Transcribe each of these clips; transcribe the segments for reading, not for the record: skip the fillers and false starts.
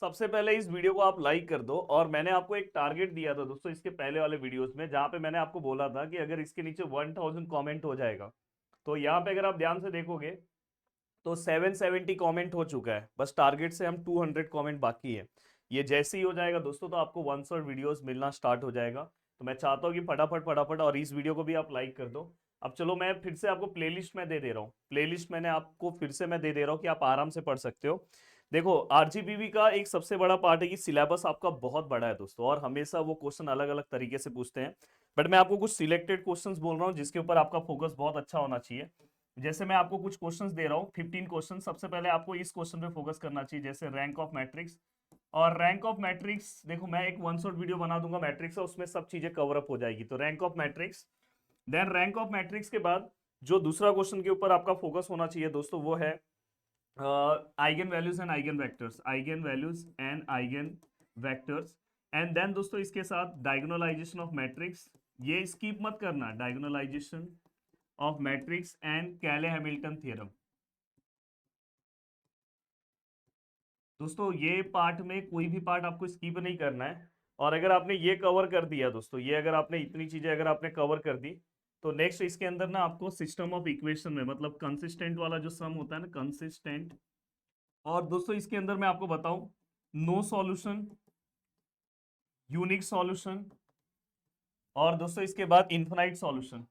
सबसे पहले इस वीडियो को आप लाइक कर दो। और मैंने आपको एक टारगेट दिया था दोस्तों इसके पहले वाले वीडियोस में, जहां पे मैंने आपको बोला था कि अगर इसके नीचे 1000 कमेंट हो जाएगा, तो यहाँ पे अगर आप ध्यान से देखोगे तो 770 कमेंट हो चुका है। बस टारगेट से हम 200 कमेंट बाकी है। ये जैसे ही हो जाएगा दोस्तों तो आपको 100 वीडियोस मिलना स्टार्ट हो जाएगा। तो मैं चाहता हूँ कि फटाफट फटाफट, और इस वीडियो को भी आप लाइक कर दो। अब चलो मैं फिर से आपको प्लेलिस्ट में दे दे रहा हूँ। प्लेलिस्ट मैंने आपको फिर से मैं दे दे रहा हूँ कि आप आराम से पढ़ सकते हो। देखो, आरजीपीवी का एक सबसे बड़ा पार्ट है कि सिलेबस आपका बहुत बड़ा है दोस्तों, और हमेशा वो क्वेश्चन अलग अलग तरीके से पूछते हैं। बट मैं आपको कुछ सिलेक्टेड क्वेश्चंस बोल रहा हूँ जिसके ऊपर आपका फोकस बहुत अच्छा होना चाहिए। जैसे मैं आपको कुछ क्वेश्चंस दे रहा हूँ, 15 क्वेश्चन। सबसे पहले आपको इस क्वेश्चन पे फोकस करना चाहिए, जैसे रैंक ऑफ मैट्रिक्स। और रैंक ऑफ मैट्रिक्स देखो, मैं एक वन शॉट वीडियो बना दूंगा मैट्रिक्स, उसमें सब चीजें कवर अप हो जाएगी। तो rank of matrix, then rank of matrix के बाद जो दूसरा क्वेश्चन के ऊपर आपका फोकस होना चाहिए दोस्तों, वो है eigen values and eigen vectors. Eigen values and eigen vectors. And then दोस्तों इसके साथ डायगोनलाइजेशन ऑफ मैट्रिक्स, ये स्किप मत करना, diagonalization of matrix and Cayley Hamilton theorem. दोस्तों ये पार्ट में कोई भी पार्ट आपको स्किप नहीं करना है। और अगर आपने ये कवर कर दिया दोस्तों, ये अगर आपने इतनी चीजें अगर आपने कवर कर दी, तो नेक्स्ट इसके अंदर ना आपको सिस्टम ऑफ इक्वेशन में, मतलब कंसिस्टेंट वाला जो सम होता है ना, कंसिस्टेंट। और दोस्तों इसके अंदर मैं आपको बताऊं, नो सॉल्यूशन, यूनिक सॉल्यूशन, और दोस्तों इसके बाद इन्फिनाइट सॉल्यूशन।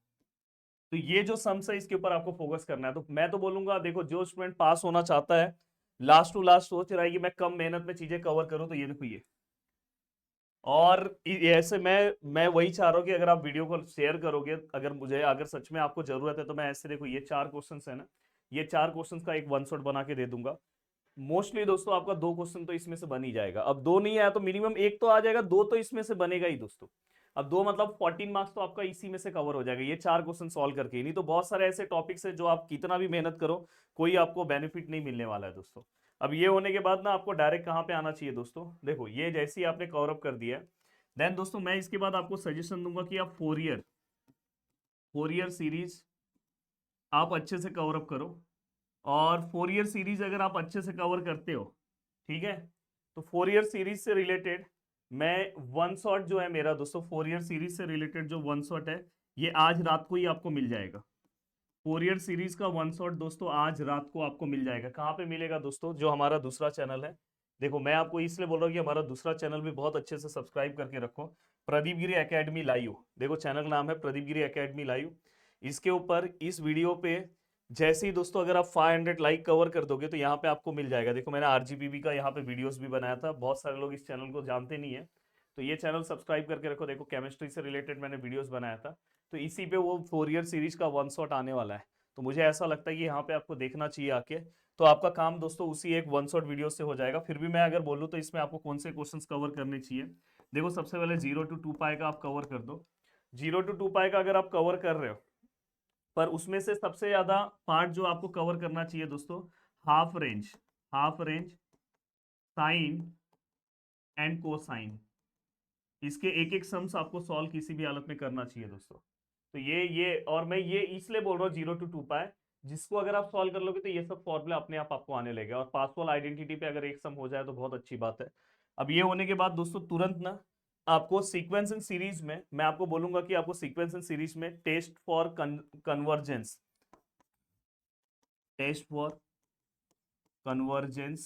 तो ये जो सम्स है इसके ऊपर आपको फोकस करना है। तो मैं तो बोलूंगा, देखो जो स्टूडेंट पास होना चाहता है, लास्ट टू लास्ट सोच रहा है कि मैं कम मेहनत में चीजें कवर करूं, तो ये देखो ये। और ऐसे मैं वही चाह रहा हूँ कि अगर आप वीडियो को शेयर करोगे, अगर मुझे अगर सच में आपको जरूरत है, तो मैं ऐसे देखो ये 4 क्वेश्चंस है ना, ये 4 क्वेश्चंस का एक वन शॉट बना के दे दूंगा। मोस्टली दोस्तों आपका 2 क्वेश्चन तो इसमें से बन ही जाएगा। अब 2 नहीं आया तो मिनिमम एक तो आ जाएगा, 2 तो इसमें से बनेगा ही दोस्तों। अब 2 मतलब 14 मार्क्स तो आपका इसी में से कवर हो जाएगा, ये 4 क्वेश्चन सॉल्व करके। नहीं तो बहुत सारे ऐसे टॉपिक्स है जो आप कितना भी मेहनत करो, कोई आपको बेनिफिट नहीं मिलने वाला है दोस्तों। अब ये होने के बाद ना आपको डायरेक्ट कहाँ पे आना चाहिए दोस्तों, देखो ये जैसे ही आपने कवर अप कर दिया है, देन दोस्तों मैं इसके बाद आपको सजेशन दूंगा कि आप फोरियर सीरीज आप अच्छे से कवर अप करो। और फोरियर सीरीज अगर आप अच्छे से कवर करते हो, ठीक है, तो फोरियर सीरीज से रिलेटेड मैं वन शॉट जो है मेरा दोस्तों, फोरियर सीरीज से रिलेटेड जो वन शॉट है, ये आज रात को ही आपको मिल जाएगा। फोरियर सीरीज का वन शॉट दोस्तों आज रात को आपको मिल जाएगा। कहाँ पे मिलेगा दोस्तों, जो हमारा दूसरा चैनल है। देखो मैं आपको इसलिए बोल रहा हूँ कि हमारा दूसरा चैनल भी बहुत अच्छे से सब्सक्राइब करके रखो, प्रदीप गिरी एकेडमी लाइव। देखो चैनल नाम है प्रदीप गिरी एकेडमी लाइव। इसके ऊपर इस वीडियो पे जैसे ही दोस्तों अगर आप 500 लाइक कवर कर दोगे, तो यहाँ पे आपको मिल जाएगा। देखो मैंने आरजीपीवी का यहाँ पे वीडियोस भी बनाया था, बहुत सारे लोग इस चैनल को जानते नहीं है, तो ये चैनल सब्सक्राइब करके रखो। देखो केमिस्ट्री से रिलेटेड मैंने वीडियोस बनाया था, तो इसी पे वो फोरियर सीरीज का वन शॉट आने वाला है। तो मुझे ऐसा लगता है कि यहाँ पे आपको देखना चाहिए आके। तो आपका काम दोस्तों उसी एक वन शॉट वीडियो से हो जाएगा। फिर भी मैं अगर बोलूँ तो इसमें आपको कौन से क्वेश्चन कवर करने चाहिए, देखो सबसे पहले 0 to 2 पाई का आप कवर कर दो। 0 to 2 पाई का अगर आप कवर कर रहे हो, पर उसमें से सबसे ज्यादा पार्ट जो आपको कवर करना चाहिए दोस्तों, half range sine and cosine. इसके एक एक सम्स आपको सॉल्व किसी भी हालत में करना चाहिए दोस्तों। तो ये और मैं ये इसलिए बोल रहा हूँ 0 to 2 पाए, जिसको अगर आप सॉल्व कर लोगे तो ये सब फॉर्मूला अपने आप आपको आने लगेगा। और पासवाल आइडेंटिटी पे अगर एक सम हो जाए तो बहुत अच्छी बात है। अब ये होने के बाद दोस्तों तुरंत ना आपको सीक्वेंस एंड सीरीज में मैं आपको बोलूंगा कि आपको सीक्वेंस एंड सीरीज में टेस्ट फॉर कन्वर्जेंस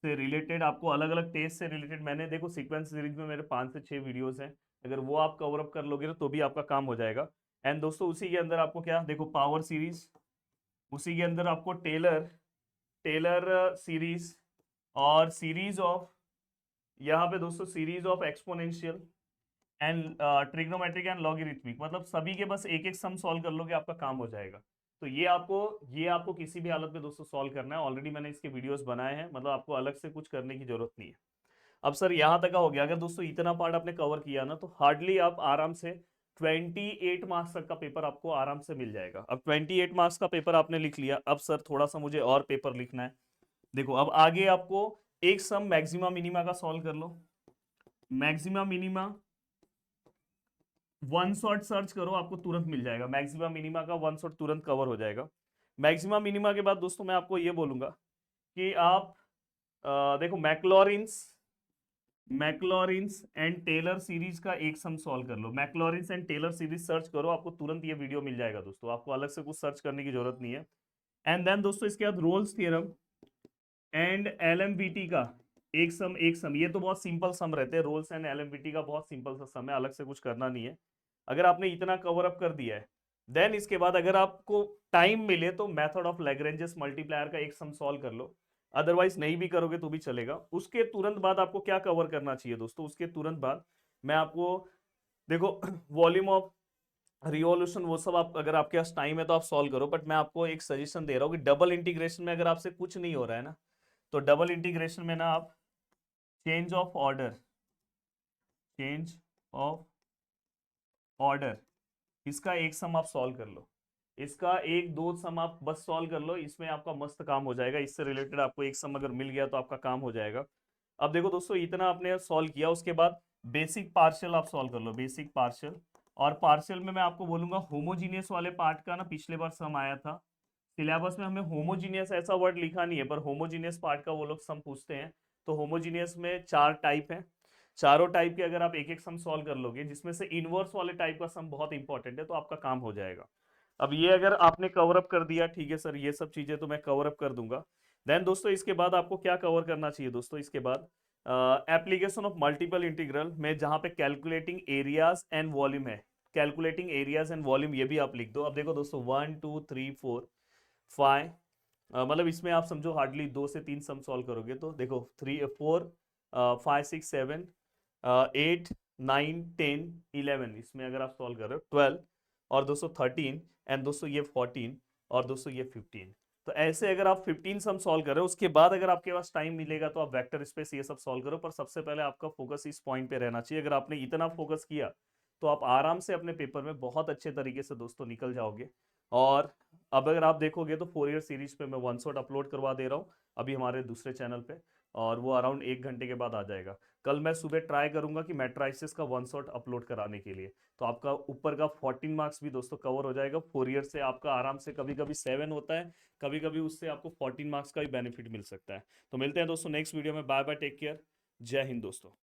से रिलेटेड आपको अलग अलग टेस्ट से रिलेटेड, मैंने देखो सीक्वेंस सीरीज में मेरे 5 से 6 वीडियोस हैं। अगर वो आप कवर अप कर लोगे तो भी आपका काम हो जाएगा। एंड दोस्तों उसी के अंदर आपको क्या, देखो पावर सीरीज, उसी के अंदर आपको टेलर टेलर सीरीज, और सीरीज ऑफ, यहाँ पे दोस्तों series of exponential and trigonometric and logarithmic, मतलब सभी के बस एक एक सम सॉल्व कर लोगे आपका काम हो जाएगा। तो ये आपको किसी भी हालत में दोस्तों सॉल्व करना है। ऑलरेडी मैंने इसके वीडियोस बनाए हैं, मतलब आपको अलग से कुछ करने की जरूरत नहीं है। अब सर यहाँ तक का हो गया, अगर दोस्तों इतना पार्ट आपने कवर किया ना, तो हार्डली आप आराम से 28 मार्क्स तक का पेपर आपको आराम से मिल जाएगा। अब 28 मार्क्स का पेपर आपने लिख लिया, अब सर थोड़ा सा मुझे और पेपर लिखना है। देखो अब आगे आपको एक सम मैक्सिमा मिनिमा का सॉल्व कर लो। Maxima minima one shot search करो, आपको तुरंत मिल जाएगा। मैक्सिमा मिनिमा का वन शॉट तुरंत कवर हो जाएगा। मैक्सिमा मिनिमा के बाद दोस्तों मैं आपको ये बोलूंगा कि आप देखो मैक्लॉरिन्स एंड टेलर सीरीज का एक सम सॉल्व कर लो। मैक्लॉरिन्स एंड टेलर सीरीज सर्च करो, आपको तुरंत ये वीडियो मिल जाएगा दोस्तों, आपको अलग से कुछ सर्च करने की जरूरत नहीं है। एंड देन दोस्तों इसके बाद रोल्स थ्योरम एंड एलएमवीटी का एक सम ये तो बहुत सिंपल सम रहते हैं, रोल्स एंड एलएमवीटी का बहुत सिंपल सा सम है, अलग से कुछ करना नहीं है। अगर आपने इतना कवर अप कर दिया है, देन इसके बाद अगर आपको टाइम मिले तो मेथड ऑफ लैग्रेंजेस मल्टीप्लायर का एक सम सॉल्व कर लो, अदरवाइज नहीं भी करोगे तो भी चलेगा। उसके तुरंत बाद आपको क्या कवर करना चाहिए दोस्तों, उसके तुरंत बाद मैं आपको, देखो वॉल्यूम ऑफ रिवॉल्यूशन वो सब आप, अगर आपके पास टाइम है तो आप सॉल्व करो, बट मैं आपको एक सजेशन दे रहा हूँ कि डबल इंटीग्रेशन में अगर आपसे कुछ नहीं हो रहा है ना, तो डबल इंटीग्रेशन में ना आप change of order, change of order, इसका एक सम आप सॉल्व कर लो, इसका एक दो सम आप बस सॉल्व कर लो, इसमें आपका मस्त काम हो जाएगा। इससे रिलेटेड आपको एक सम अगर मिल गया तो आपका काम हो जाएगा। अब देखो दोस्तों, इतना आपने सॉल्व किया, उसके बाद बेसिक पार्शियल आप सॉल्व कर लो, बेसिक पार्शियल। और पार्शियल में मैं आपको बोलूंगा होमोजीनियस वाले पार्ट का ना पिछले बार सम आया था, सिलेबस में हमें होमोजीनियस ऐसा वर्ड लिखा नहीं है, पर होमोजीनियस पार्ट का वो लोग सम पूछते हैं। तो होमोजीनियस में 4 टाइप हैं, चारों टाइप के अगर आप एक एक सम सॉल्व कर लोगे, जिसमें से इनवर्स वाले टाइप का सम बहुत इंपॉर्टेंट है, तो आपका काम हो जाएगा। अब ये अगर आपने कवर अप कर दिया, ठीक है सर, ये सब चीजें तो मैं कवर अप कर दूंगा। देन दोस्तों इसके बाद आपको क्या कवर करना चाहिए दोस्तों, इसके बाद एप्लीकेशन ऑफ मल्टीपल इंटीग्रल में जहां पे कैलकुलेटिंग एरियाज एंड वॉल्यूम है, कैलकुलेटिंग एरियाज एंड वॉल्यूम ये भी आप लिख दो। अब देखो दोस्तों 1 2 3 4 5, मतलब इसमें आप समझो हार्डली 2 से 3 सम सॉल्व करोगे, तो देखो 3 4 5 6 7 8 9 10 11, इसमें अगर आप सॉल्व कर रहे हो 12, और दोस्तों 13, एंड दोस्तों ये 14, और दोस्तों ये 15। तो ऐसे अगर आप 15 सम सॉल्व कर रहे हो, उसके बाद अगर आपके पास टाइम मिलेगा तो आप वेक्टर स्पेस ये सब सॉल्व करो, पर सबसे पहले आपका फोकस इस पॉइंट पे रहना चाहिए। अगर आपने इतना फोकस किया तो आप आराम से अपने पेपर में बहुत अच्छे तरीके से दोस्तों निकल जाओगे। और अब अगर आप देखोगे तो 4 ईयर सीरीज पे मैं वन शॉट अपलोड करवा दे रहा हूँ अभी हमारे दूसरे चैनल पे, और वो अराउंड 1 घंटे के बाद आ जाएगा। कल मैं सुबह ट्राई करूंगा कि मैट्राइसिस का वन शॉट अपलोड कराने के लिए, तो आपका ऊपर का 14 मार्क्स भी दोस्तों कवर हो जाएगा। 4 ईयर से आपका आराम से कभी कभी 7 होता है, कभी कभी उससे आपको 14 मार्क्स का भी बेनिफिट मिल सकता है। तो मिलते हैं दोस्तों नेक्स्ट वीडियो में, बाय बाय, टेक केयर, जय हिंद दोस्तों।